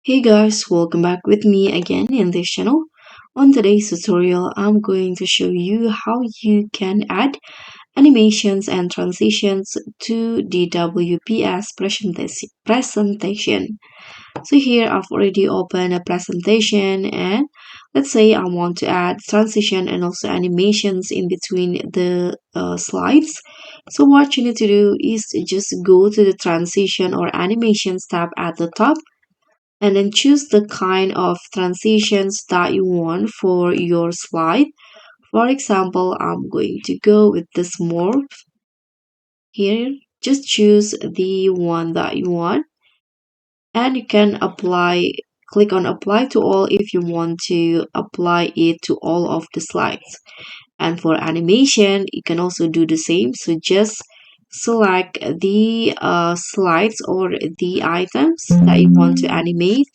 Hey guys, welcome back with me again in this channel. On today's tutorial, I'm going to show you how you can add animations and transitions to the WPS presentation. So here I've already opened a presentation, and let's say I want to add transition and also animations in between the slides. So what you need to do is just go to the transition or animations tab at the top and then choose the kind of transitions that you want for your slide. For example, I'm going to go with this morph here. Just choose the one that you want and you can click on apply to all if you want to apply it to all of the slides. And for animation, you can also do the same. So just select the slides or the items that you want to animate.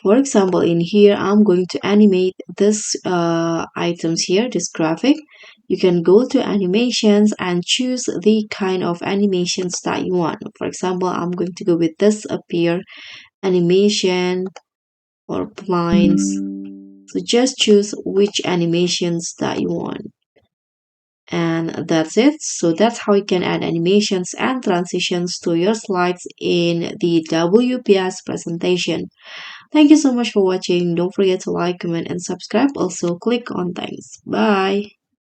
For example, in here, I'm going to animate this items here, this graphic. You can go to animations and choose the kind of animations that you want. For example, I'm going to go with this appear animation or blinds. So just choose which animations that you want. And that's it. So that's how you can add animations and transitions to your slides in the WPS presentation. Thank you so much for watching. Don't forget to like, comment, and subscribe. Also, click on thanks. Bye.